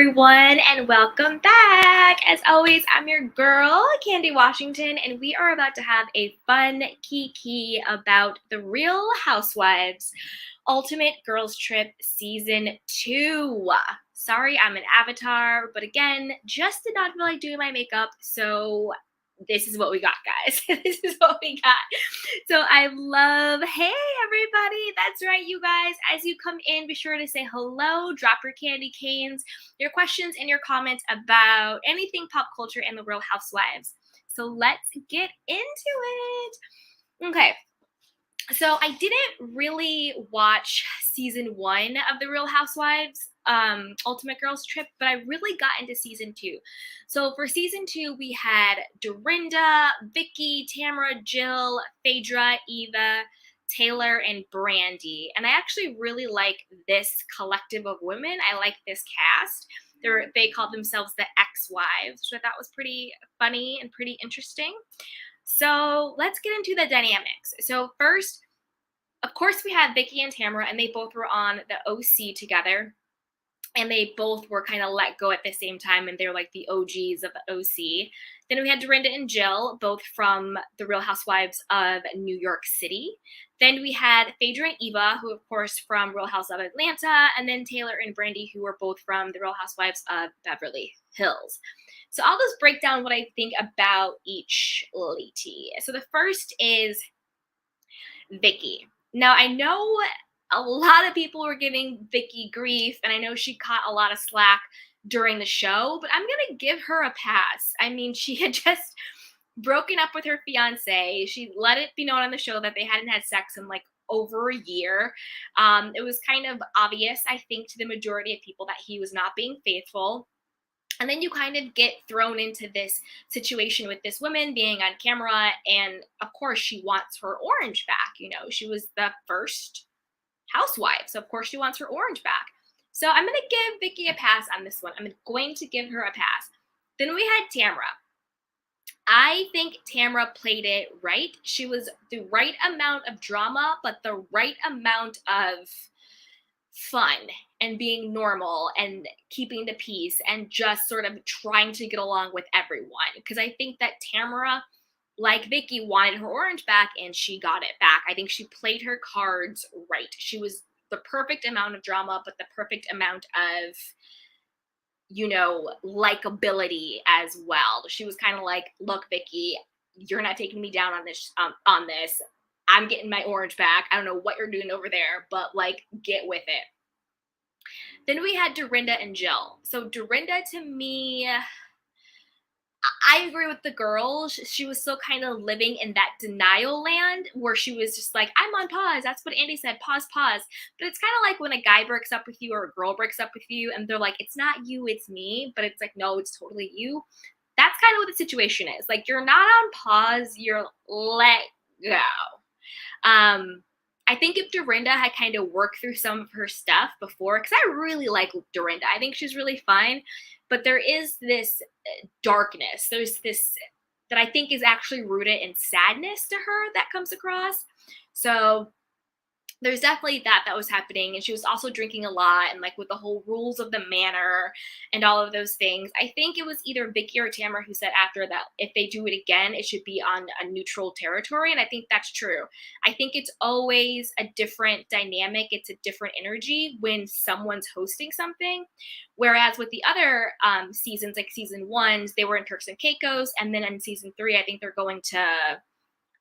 everyone, and welcome back. As always, I'm your girl, Candy Washington, and we are about to have a fun kiki about the Real Housewives Ultimate Girls Trip Season 2. Sorry, I'm an avatar, but again, just did not feel like doing my makeup, so this is what we got, guys. This is what we got. So hey everybody, that's right, you guys. As you come in, be sure to say hello, drop your candy canes, your questions and your comments about anything pop culture and the Real Housewives. So let's get into it. Okay, so I didn't really watch season 1 of the Real Housewives Ultimate Girls Trip, but I really got into season 2. So for season 2, we had Dorinda, Vicky, Tamara, Jill, Phaedra, Eva, Taylor, and Brandy. And I actually really like this collective of women. I like this cast. They called themselves the Ex-Wives, which I thought was pretty funny and pretty interesting. So let's get into the dynamics. So first, of course, we had Vicky and Tamara, and they both were on the OC together. And they both were kind of let go at the same time, and they're like the OGs of the OC. Then we had Dorinda and Jill, both from the Real Housewives of New York City. Then we had Phaedra and Eva, who, of course, from Real House of Atlanta. And then Taylor and Brandy, who were both from the Real Housewives of Beverly Hills. So I'll just break down what I think about each lady. So the first is Vicky. Now, I know a lot of people were giving Vicky grief, and I know she caught a lot of slack during the show, but I'm going to give her a pass. I mean, she had just broken up with her fiance. She let it be known on the show that they hadn't had sex in like over a year. It was kind of obvious, I think, to the majority of people that he was not being faithful. And then you kind of get thrown into this situation with this woman being on camera. And of course, she wants her orange back. You know, she was the first housewife. So of course, she wants her orange back. So I'm going to give Vicky a pass on this one. I'm going to give her a pass. Then we had Tamara. I think Tamara played it right. She was the right amount of drama, but the right amount of fun and being normal and keeping the peace and just sort of trying to get along with everyone. Because I think that Tamara, like Vicky, wanted her orange back and she got it back. I think she played her cards right. She was the perfect amount of drama, but the perfect amount of, you know, likability as well. She was kind of like, look, Vicky, you're not taking me down on this. I'm getting my orange back. I don't know what you're doing over there, but like, get with it. Then we had Dorinda and Jill. So Dorinda, to me, I agree with the girls. She was still kind of living in that denial land where she was just like, I'm on pause. That's what Andy said, pause. But it's kind of like when a guy breaks up with you or a girl breaks up with you and they're like, it's not you, it's me. But it's like, no, it's totally you. That's kind of what the situation is. Like, you're not on pause, you're let go. I think if Dorinda had kind of worked through some of her stuff before, because I really like Dorinda. I think she's really fun. But there is this darkness. There's this that I think is actually rooted in sadness to her that comes across. So there's definitely that was happening. And she was also drinking a lot and like with the whole rules of the manor and all of those things. I think it was either Vicky or Tamara who said after that if they do it again, it should be on a neutral territory. And I think that's true. I think it's always a different dynamic. It's a different energy when someone's hosting something. Whereas with the other seasons, like season 1, they were in Turks and Caicos. And then in season 3, I think they're going to,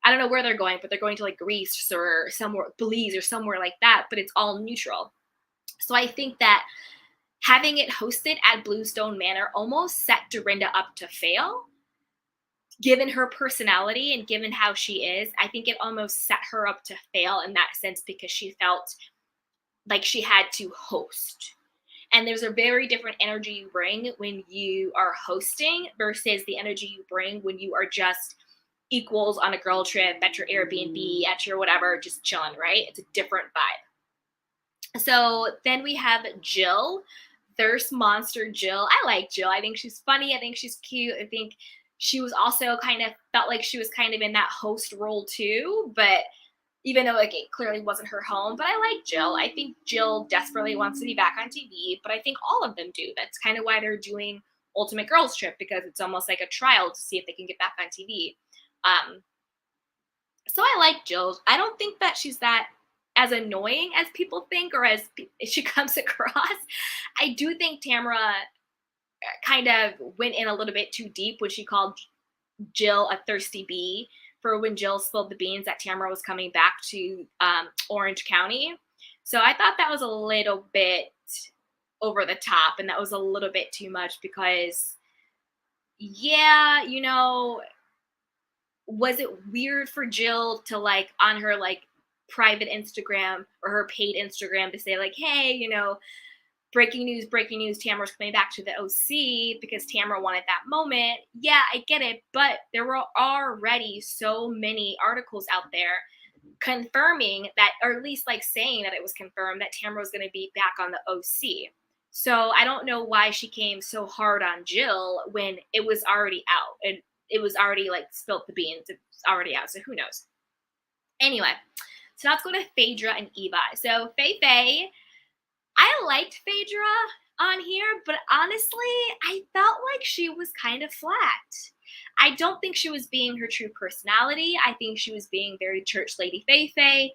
I don't know where they're going, but they're going to like Greece or somewhere, Belize or somewhere like that, but it's all neutral. So I think that having it hosted at Bluestone Manor almost set Dorinda up to fail. Given her personality and given how she is, I think it almost set her up to fail in that sense because she felt like she had to host. And there's a very different energy you bring when you are hosting versus the energy you bring when you are just equals on a girl trip at your Airbnb, at your whatever, just chilling, right? It's a different vibe. So then we have Jill, Thirst Monster Jill. I like Jill. I think she's funny. I think she's cute. I think she was also kind of felt like she was kind of in that host role too, but even though like it clearly wasn't her home. But I like Jill. I think Jill desperately wants to be back on TV, but I think all of them do. That's kind of why they're doing Ultimate Girls Trip, because it's almost like a trial to see if they can get back on TV. Um, so I like Jill. I don't think that she's that as annoying as people think, or as she comes across. I do think Tamara kind of went in a little bit too deep when she called Jill a thirsty bee, for when Jill spilled the beans that Tamara was coming back to Orange County. So I thought that was a little bit over the top, and that was a little bit too much, because yeah, was it weird for Jill to like on her like private Instagram or her paid Instagram to say like, hey, breaking news, Tamara's coming back to the OC, because Tamara wanted that moment. Yeah, I get it, but there were already so many articles out there confirming that, or at least like saying that it was confirmed that Tamara was going to be back on the OC. So I don't know why she came so hard on Jill when it was already out, and it was already like spilt the beans. It's already out, so who knows? Anyway, so now let's go to Phaedra and Eva. So Faye, I liked Phaedra on here, but honestly, I felt like she was kind of flat. I don't think she was being her true personality. I think she was being very church lady Faye.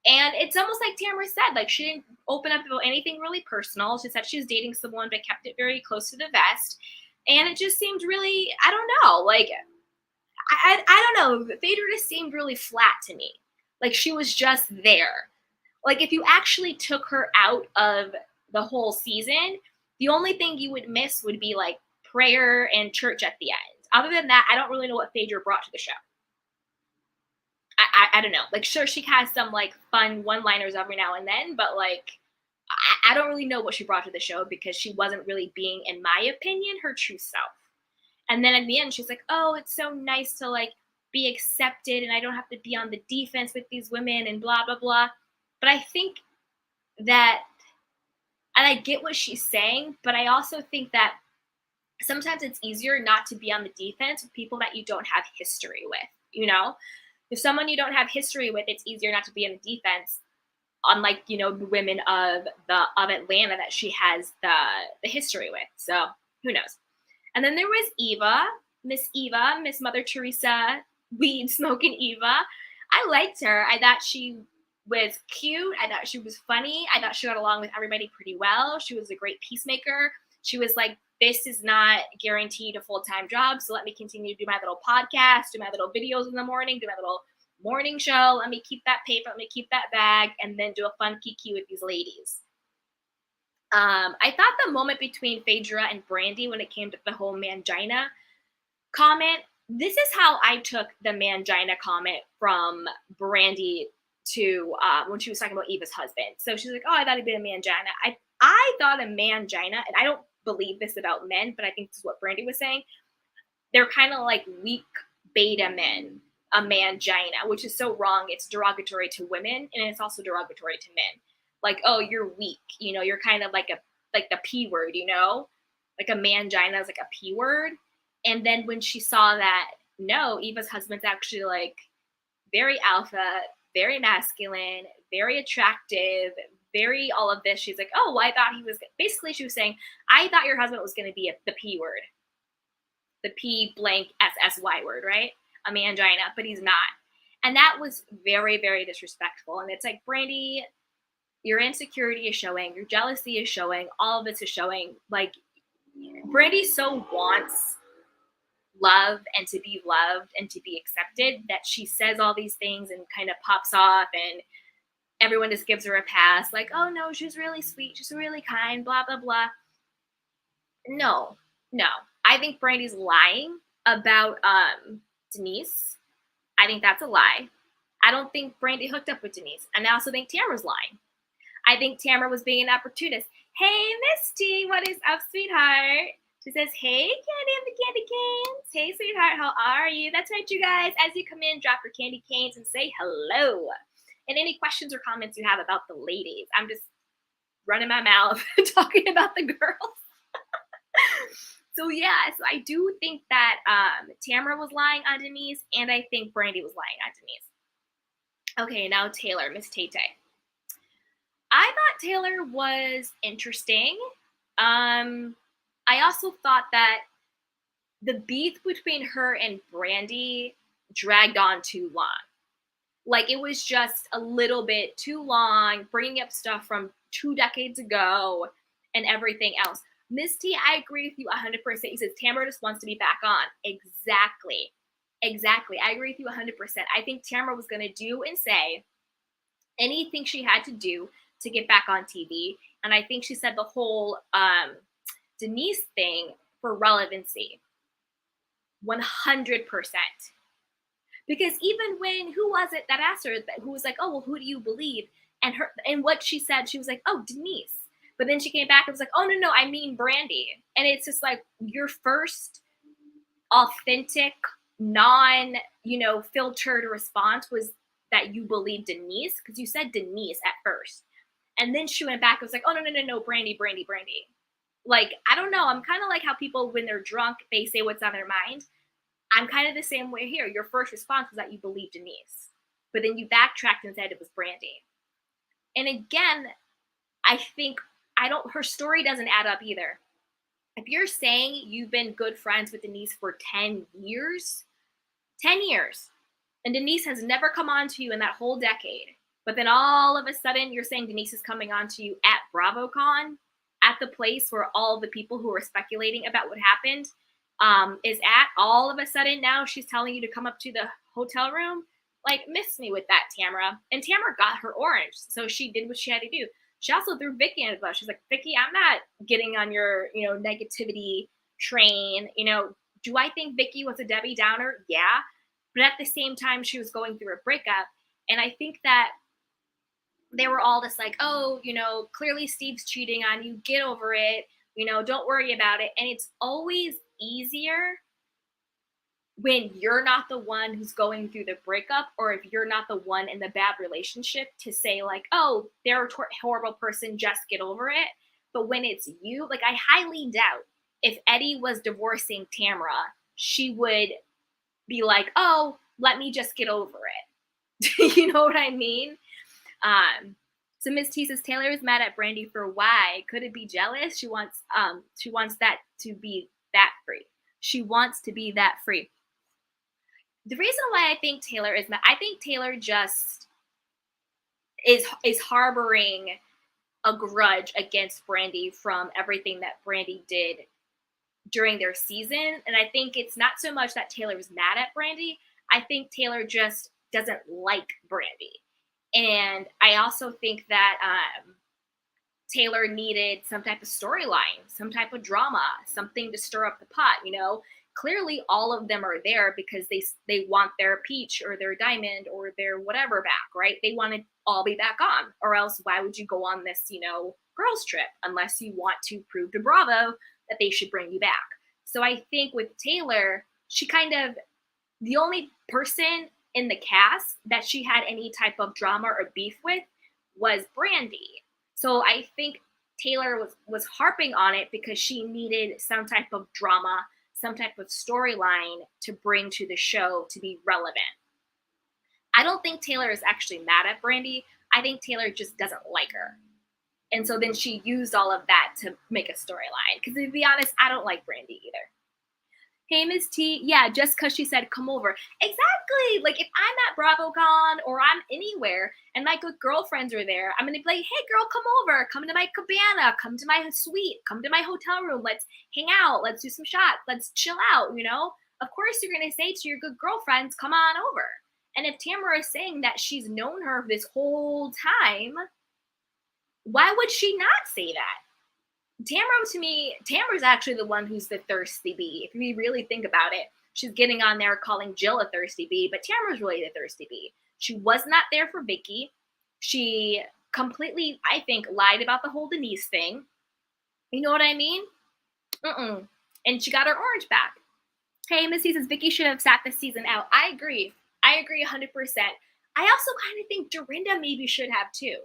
And it's almost like Tamara said, like she didn't open up about anything really personal. She said she was dating someone, but kept it very close to the vest. And it just seemed really, I don't know, like, I don't know. Phaedra just seemed really flat to me. Like she was just there. Like if you actually took her out of the whole season, the only thing you would miss would be like prayer and church at the end. Other than that, I don't really know what Phaedra brought to the show. I don't know. Like sure, she has some like fun one-liners every now and then, but like I don't really know what she brought to the show, because she wasn't really being, in my opinion, her true self. And then at the end, she's like, oh, it's so nice to like be accepted, and I don't have to be on the defense with these women and blah, blah, blah. But I think that, and I get what she's saying, but I also think that sometimes it's easier not to be on the defense with people that you don't have history with, If someone you don't have history with, it's easier not to be on the defense, unlike, the women of Atlanta that she has the history with. So who knows? And then there was Eva, Miss Mother Teresa, weed smoking Eva. I liked her. I thought she was cute. I thought she was funny. I thought she got along with everybody pretty well. She was a great peacemaker. She was like, this is not guaranteed a full-time job, so let me continue to do my little podcast, do my little videos in the morning, do my little morning show. Let me keep that paper, let me keep that bag, and then do a fun kiki with these ladies. I thought the moment between Phaedra and Brandy, when it came to the whole mangina comment, this is how I took the mangina comment from Brandy to when she was talking about Eva's husband. So she's like, oh, I thought he'd been a mangina. I thought a mangina, and I don't believe this about men, but I think this is what Brandy was saying. They're kind of like weak beta men, a mangina, which is so wrong. It's derogatory to women, and it's also derogatory to men. Like, oh, you're weak, you're kind of like the P word, like a mangina is like a P word. And then when she saw that, no, Eva's husband's actually like very alpha, very masculine, very attractive, very all of this. She's like, oh, well, I thought he was, basically she was saying, I thought your husband was going to be the P word, the P blank SSY word, right? A mangina, but he's not. And that was very, very disrespectful. And it's like, Brandy, your insecurity is showing, your jealousy is showing, all of this is showing. Like, Brandy so wants love and to be loved and to be accepted that she says all these things and kind of pops off, and everyone just gives her a pass, like, oh no, she's really sweet, she's really kind, blah, blah, blah. No. I think Brandy's lying about Denise. I think that's a lie. I don't think Brandy hooked up with Denise. And I also think Tamara's lying. I think Tamara was being an opportunist. Hey, Misty, what is up, sweetheart? She says, hey, Candy of the Candy Canes. Hey, sweetheart, how are you? That's right, you guys. As you come in, drop your candy canes and say hello. And any questions or comments you have about the ladies. I'm just running my mouth talking about the girls. So I do think that Tamara was lying on Denise, and I think Brandy was lying on Denise. Okay, now Taylor, Miss Tay Tay. I thought Taylor was interesting. Um, I also thought that the beef between her and Brandy dragged on too long. Like it was just a little bit too long, bringing up stuff from 2 decades ago and everything else. Miss T, I agree with you 100%. He says Tamara just wants to be back on. Exactly. Exactly. I agree with you 100%. I think Tamara was going to do and say anything she had to do to get back on TV. And I think she said the whole Denise thing for relevancy. 100%. Because even when, who was it that asked her, who was like, oh, well, who do you believe? And what she said, she was like, oh, Denise. But then she came back and was like, oh, no, I mean Brandy. And it's just like your first authentic, filtered response was that you believe Denise, because you said Denise at first. And then she went back and was like, oh, no, Brandy. Like, I don't know. I'm kind of like how people, when they're drunk, they say what's on their mind. I'm kind of the same way here. Your first response was that you believed Denise, but then you backtracked and said it was Brandy. And again, I think her story doesn't add up either. If you're saying you've been good friends with Denise for 10 years, and Denise has never come on to you in that whole decade, but then all of a sudden you're saying Denise is coming on to you at BravoCon, at the place where all the people who are speculating about what happened is at, all of a sudden now she's telling you to come up to the hotel room. Like, miss me with that, Tamara. And Tamara got her orange, so she did what she had to do. She also threw Vicky under the bus. She's like, Vicky, I'm not getting on your, negativity train. Do I think Vicky was a Debbie Downer? Yeah. But at the same time, she was going through a breakup. And I think that they were all just like, oh, clearly Steve's cheating on you. Get over it. Don't worry about it. And it's always easier when you're not the one who's going through the breakup, or if you're not the one in the bad relationship, to say like, oh, they're a horrible person, just get over it. But when it's you, like, I highly doubt if Eddie was divorcing Tamara, she would be like, oh, let me just get over it. You know what I mean? So Miss T says Taylor is mad at Brandy for why? Could it be jealous? She wants that to be that free. She wants to be that free. The reason why I think Taylor is mad, I think Taylor just is harboring a grudge against Brandy from everything that Brandy did during their season. And I think it's not so much that Taylor is mad at Brandy. I think Taylor just doesn't like Brandy. And I also think that Taylor needed some type of storyline, some type of drama, something to stir up the pot. Clearly all of them are there because they want their peach or their diamond or their whatever back, right? They want to all be back on, or else why would you go on this, girls trip, unless you want to prove to Bravo that they should bring you back. So I think with Taylor, she kind of, the only person in the cast that she had any type of drama or beef with was Brandy. So I think Taylor was harping on it because she needed some type of drama, some type of storyline to bring to the show to be relevant. I don't think Taylor is actually mad at Brandy. I think Taylor just doesn't like her. And so then she used all of that to make a storyline. Because to be honest, I don't like Brandy either. Hey, Miss T, yeah, just because she said come over. Exactly. Like, if I'm at BravoCon or I'm anywhere and my good girlfriends are there, I'm going to be like, hey, girl, come over. Come to my cabana. Come to my suite. Come to my hotel room. Let's hang out. Let's do some shots. Let's chill out, Of course, you're going to say to your good girlfriends, come on over. And if Tamara is saying that she's known her this whole time, why would she not say that? Tamara's actually the one who's the thirsty bee. If we really think about it, she's getting on there calling Jill a thirsty bee, but Tamara's really the thirsty bee. She was not there for Vicky. She completely, I think, lied about the whole Denise thing. You know what I mean? And she got her orange back. Hey, Missy says Vicky should have sat this season out. I agree 100%. I also kind of think Dorinda maybe should have too.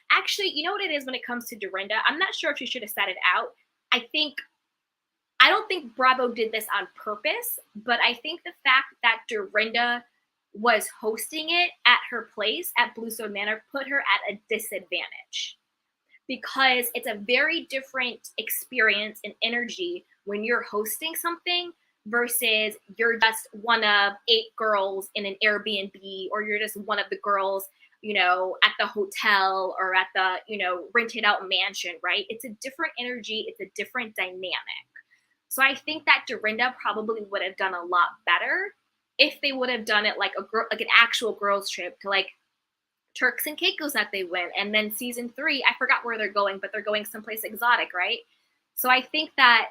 Actually, you know what it is when it comes to Dorinda? I'm not sure if she should have sat it out. I don't think Bravo did this on purpose, but I think the fact that Dorinda was hosting it at her place at Bluestone Manor put her at a disadvantage because it's a very different experience and energy when you're hosting something versus you're just one of 8 girls in an Airbnb, or you're just one of the girls, at the hotel or at the, rented out mansion, right? It's a different energy, it's a different dynamic. So I think that Dorinda probably would have done a lot better if they would have done it like like an actual girls trip to like Turks and Caicos that they went. And then season 3, I forgot where they're going, but they're going someplace exotic, right? So I think that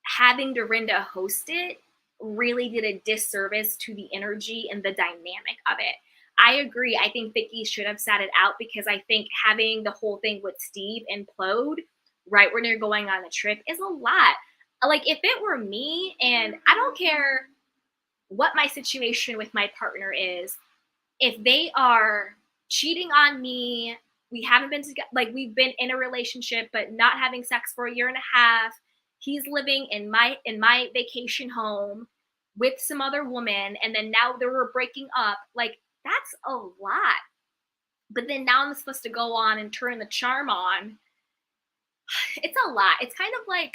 having Dorinda host it really did a disservice to the energy and the dynamic of it. I agree. I think Vicky should have sat it out because I think having the whole thing with Steve implode right when they're going on the trip is a lot. Like, if it were me, and I don't care what my situation with my partner is, if they are cheating on me, we haven't been together, like we've been in a relationship but not having sex for a year and a half. He's living in my vacation home with some other woman, and then now they were breaking up. Like, that's a lot. But then now I'm supposed to go on and turn the charm on. It's a lot. It's kind of like,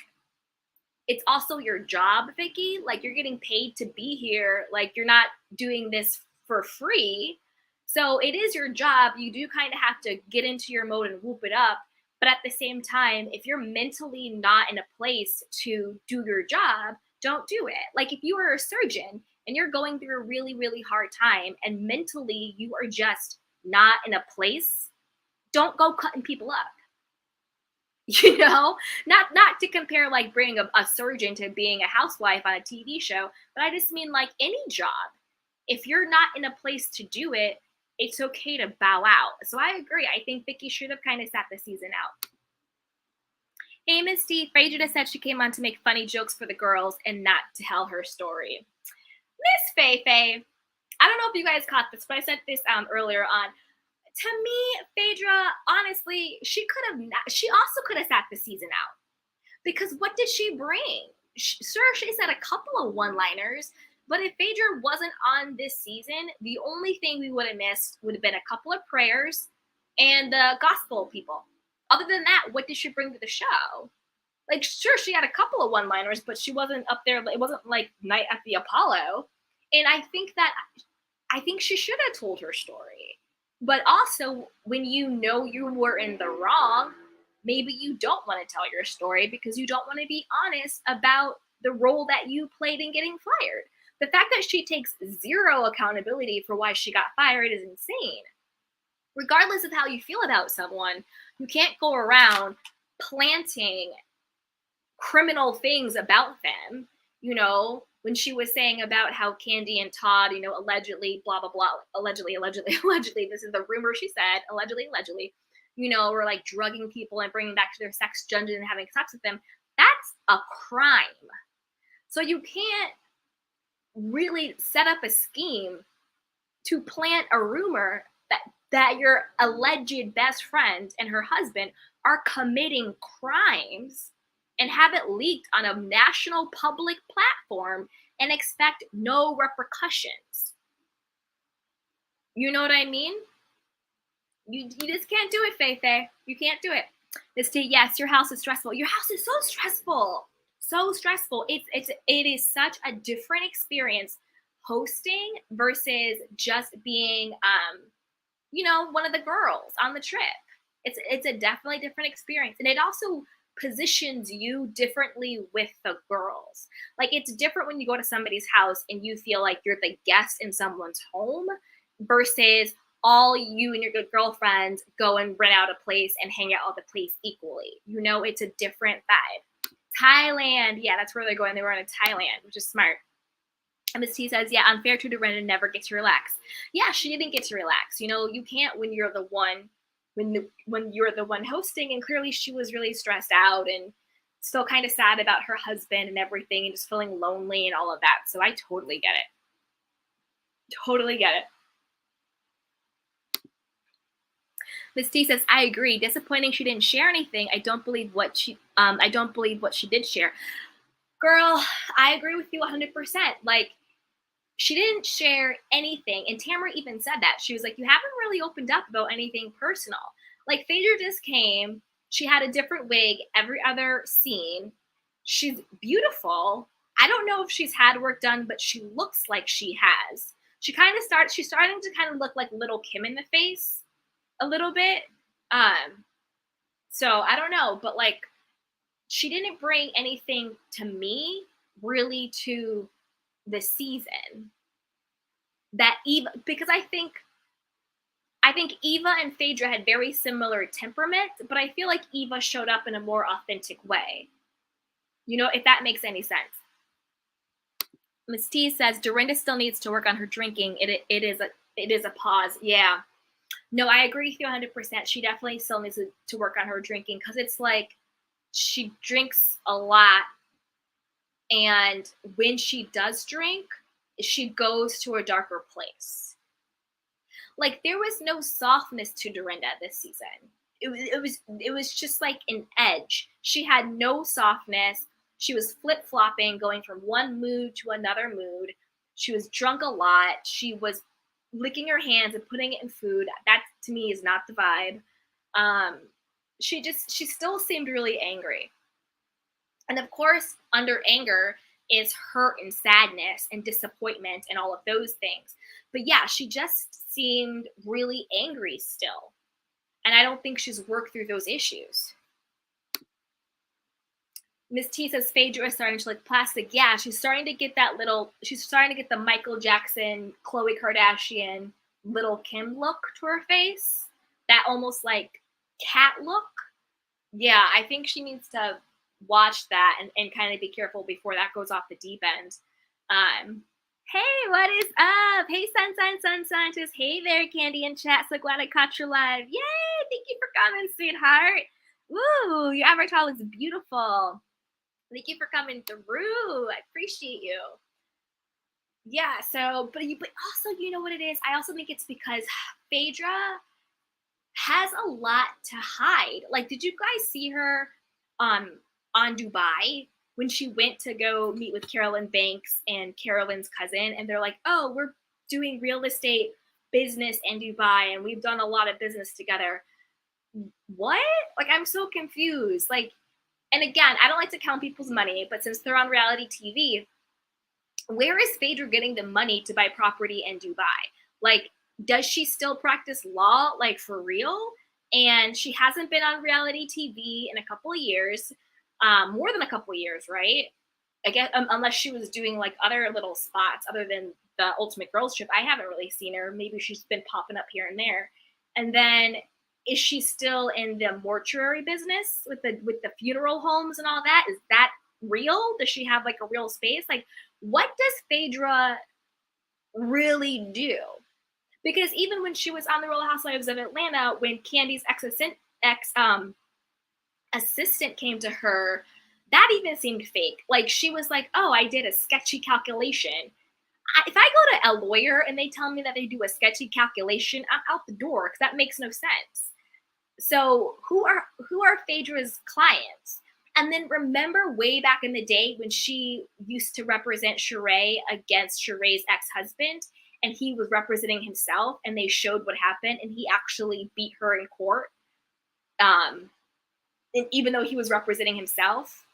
it's also your job, Vicky. Like, you're getting paid to be here. Like, you're not doing this for free. So it is your job. You do kind of have to get into your mode and whoop it up. But at the same time, if you're mentally not in a place to do your job, don't do it. Like, if you are a surgeon and you're going through a really, really hard time and mentally you are just not in a place, don't go cutting people up. Not to compare like bringing a surgeon to being a housewife on a TV show, but I just mean like any job. If you're not in a place to do it, it's okay to bow out. So I agree. I think Vicky should have kind of sat the season out. Hey, Miss T, Fragida said she came on to make funny jokes for the girls and not to tell her story. Miss Faye Faye, I don't know if you guys caught this, but I said this earlier on. To me, Phaedra, honestly, she also could have sat the season out. Because what did she bring? Sure, she said a couple of one-liners, but if Phaedra wasn't on this season, the only thing we would have missed would have been a couple of prayers and the gospel people. Other than that, what did she bring to the show? Like, sure, she had a couple of one-liners, but she wasn't up there. It wasn't like Night at the Apollo. And I think she should have told her story. But also, when you know you were in the wrong, maybe you don't want to tell your story because you don't want to be honest about the role that you played in getting fired. The fact that she takes zero accountability for why she got fired is insane. Regardless of how you feel about someone, you can't go around planting criminal things about them. When she was saying about how Candy and Todd, allegedly, blah, blah, blah, allegedly, this is the rumor she said, allegedly, were like drugging people and bringing back to their sex dungeon and having sex with them. That's a crime. So you can't really set up a scheme to plant a rumor that your alleged best friend and her husband are committing crimes and have it leaked on a national public platform and expect no repercussions. You know what I mean? You just can't do it, Faye. You can't do it. Miss T, yes, your house is stressful. Your house is so stressful. So stressful. It is such a different experience hosting versus just being one of the girls on the trip. It's a definitely different experience. And it also positions you differently with the girls. Like, it's different when you go to somebody's house and you feel like you're the guest in someone's home versus all you and your good girlfriends go and rent out a place and hang out at the place equally. It's a different vibe. Thailand. Yeah, that's where they're going. They were in Thailand, which is smart. And Miss T says, yeah, unfair to Dorinda, never get to relax. Yeah, she didn't get to relax. You can't when you're the one when you're the one hosting, and clearly she was really stressed out and still kind of sad about her husband and everything and just feeling lonely and all of that. So I totally get it. Totally get it. Miss T says, I agree. Disappointing she didn't share anything. I don't believe what she did share. Girl, I agree with you 100%. Like, she didn't share anything. And Tamara even said that. She was like, you haven't really opened up about anything personal. Like, Phaedra just came. She had a different wig every other scene. She's beautiful. I don't know if she's had work done, but she looks like she has. She's starting to kind of look like little Kim in the face a little bit. So I don't know, but like, she didn't bring anything to me really to the season that Eva, because I think Eva and Phaedra had very similar temperament, but I feel like Eva showed up in a more authentic way. You know, if that makes any sense. Miss T says Dorinda still needs to work on her drinking. It is a pause. Yeah. No, I agree with you 100%. She definitely still needs to work on her drinking, because it's like she drinks a lot, and when she does drink, she goes to a darker place. Like, there was no softness to Dorinda this season. It was just like an edge. She had no softness. She was flip-flopping, going from one mood to another mood. She was drunk a lot. She was licking her hands and putting it in food. That to me is not the vibe. She still seemed really angry. And of course, under anger is hurt and sadness and disappointment and all of those things. But yeah, she just seemed really angry still. And I don't think she's worked through those issues. Miss T says Phaedra is starting to look plastic. Yeah, she's starting to get the Michael Jackson, Khloe Kardashian, little Kim look to her face. That almost like cat look. Yeah, I think she needs to watch that and kind of be careful before that goes off the deep end. Hey, what is up? Hey, Sun Scientist. Hey there, Candy in chat. So glad I caught you live. Yay! Thank you for coming, sweetheart. Woo! Your avatar looks beautiful. Thank you for coming through. I appreciate you. Yeah, so, but also, you know what it is? I also think it's because Phaedra has a lot to hide. Like, did you guys see her on Dubai when she went to go meet with Carolyn Banks and Carolyn's cousin? And they're like, oh, we're doing real estate business in Dubai and we've done a lot of business together. What? Like, I'm so confused. Like, and again, I don't like to count people's money, but since they're on reality TV, where is Phaedra getting the money to buy property in Dubai? Like, does she still practice law, like, for real? And she hasn't been on reality TV in a couple of years, more than a couple of years, right? I guess unless she was doing like other little spots other than the Ultimate Girls Trip. I haven't really seen her. Maybe she's been popping up here and there. And then, is she still in the mortuary business with the funeral homes and all that? Is that real? Does she have like a real space? Like, what does Phaedra really do? Because even when she was on the Real Housewives of Atlanta, when Candy's ex assistant came to her, that even seemed fake. Like, she was like, oh, I did a sketchy calculation. If I go to a lawyer and they tell me that they do a sketchy calculation, I'm out the door, because that makes no sense. So who are Phaedra's clients? And then remember way back in the day when she used to represent Sheree against Sheree's ex-husband, and he was representing himself, and they showed what happened, and he actually beat her in court, and even though he was representing himself.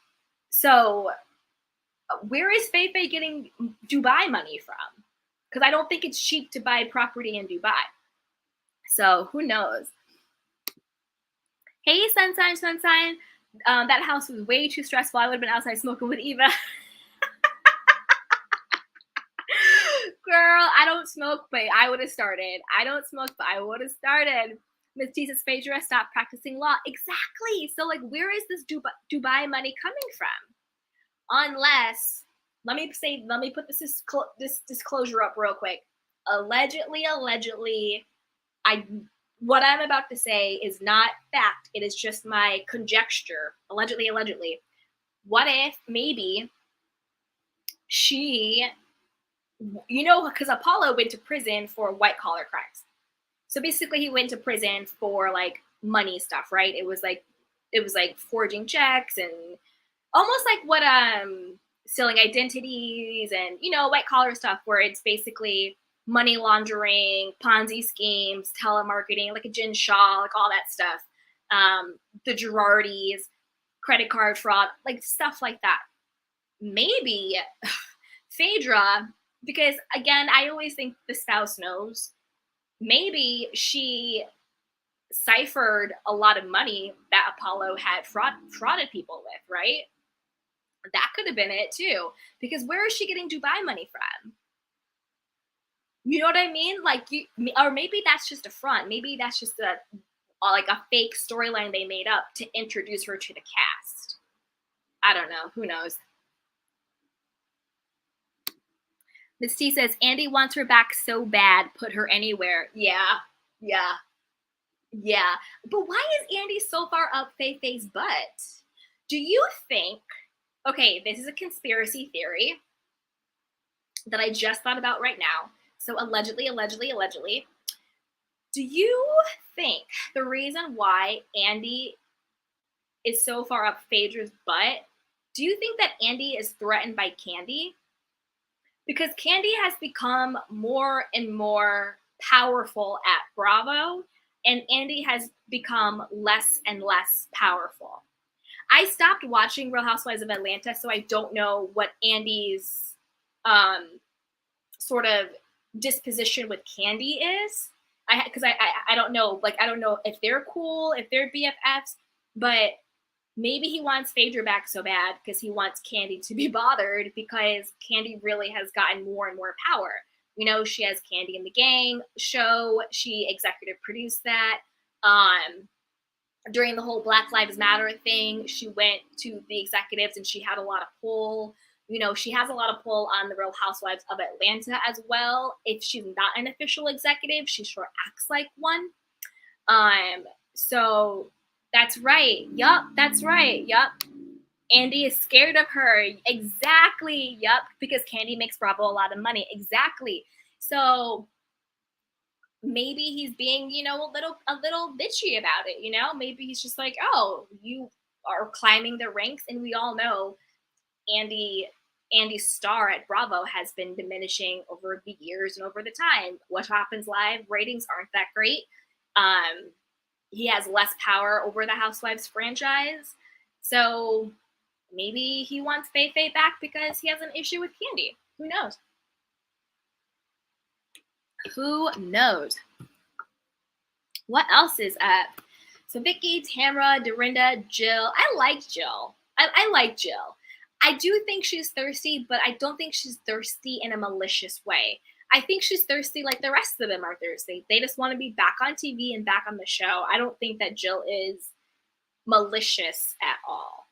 So where is Faye getting Dubai money from? Because I don't think it's cheap to buy property in Dubai. So who knows? Hey, Sunshine. That house was way too stressful. I would have been outside smoking with Eva. Girl, I don't smoke, but I would have started. I don't smoke, but I would have started. Miss T says, Phaedra, stop practicing law. Exactly. So, like, where is this Dubai money coming from? Unless, let me put this disclosure up real quick. Allegedly, what I'm about to say is not fact. It is just my conjecture. Allegedly. What if maybe she, because Apollo went to prison for white collar crimes. So basically he went to prison for like money stuff, right? It was like forging checks and almost like what stealing identities and, white collar stuff where it's basically money laundering, Ponzi schemes, telemarketing, like a Jen Shaw, like all that stuff. The Girardis, credit card fraud, like stuff like that. Maybe Phaedra, because again, I always think the spouse knows. Maybe she ciphered a lot of money that Apollo had frauded people with, right? That could have been it too. Because where is she getting Dubai money from? You know what I mean? Like or maybe that's just a front. Maybe that's just like a fake storyline they made up to introduce her to the cast. I don't know. Who knows? Miss T says Andy wants her back so bad. Put her anywhere. Yeah. But why is Andy so far up Faye Faye's butt? Do you think? Okay, this is a conspiracy theory that I just thought about right now. So allegedly. Do you think the reason why Andy is so far up Phaedra's butt, do you think that Andy is threatened by Candy? Because Candy has become more and more powerful at Bravo, and Andy has become less and less powerful. I stopped watching Real Housewives of Atlanta, so I don't know what Andy's sort of disposition with Candy is. Because I don't know, like I don't know if they're cool, if they're BFFs, but maybe he wants Phaedra back so bad because he wants Candy to be bothered because Candy really has gotten more and more power. She has Candy in the Gang show. She executive produced that. During the whole Black Lives Matter thing, she went to the executives and she had a lot of pull. She has a lot of pull on the Real Housewives of Atlanta as well. If she's not an official executive, she sure acts like one. So that's right. Yup, that's right. Yup. Andy is scared of her. Exactly. Yup. Because Candy makes Bravo a lot of money. Exactly. So maybe he's being, a little bitchy about it, Maybe he's just like, oh, you are climbing the ranks, and we all know Andy's star at Bravo has been diminishing over the years and over the time. What Happens Live ratings aren't that great. He has less power over the Housewives franchise. So maybe he wants Faye Faye back because he has an issue with Candy. Who knows? Who knows? What else is up? So Vicky, Tamra, Dorinda, Jill. I like Jill. I like Jill. I do think she's thirsty, but I don't think she's thirsty in a malicious way. I think she's thirsty like the rest of them are thirsty. They just want to be back on TV and back on the show. I don't think that Jill is malicious at all.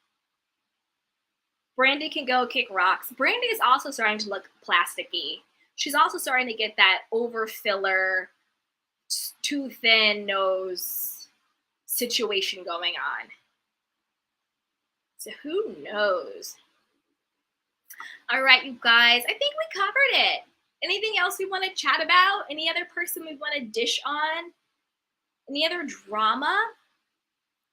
Brandy can go kick rocks. Brandy is also starting to look plasticky. She's also starting to get that over filler, too thin nose situation going on. So who knows? All right, you guys, I think we covered it. Anything else we want to chat about? Any other person we want to dish on? Any other drama?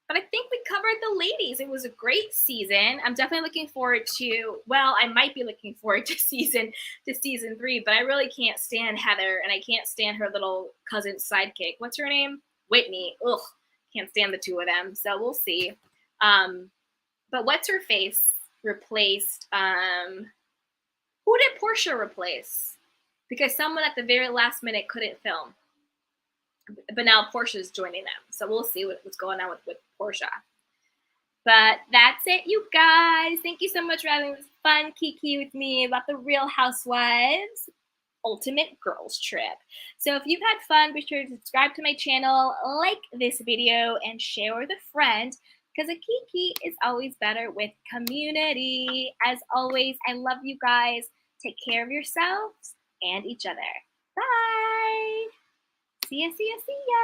But I think we covered the ladies. It was a great season. I'm definitely looking forward to, well, I might be looking forward to season 3, but I really can't stand Heather, and I can't stand her little cousin sidekick. What's her name? Whitney. Ugh, can't stand the two of them. So we'll see. But what's her face replaced? Who did Portia replace? Because someone at the very last minute couldn't film. But now Portia's joining them. So we'll see what's going on with Portia. But that's it, you guys. Thank you so much for having this fun kiki with me about the Real Housewives Ultimate Girls Trip. So if you've had fun, be sure to subscribe to my channel, like this video, and share with a friend, because a kiki is always better with community. As always, I love you guys. Take care of yourselves and each other. Bye. See ya, see ya, see ya.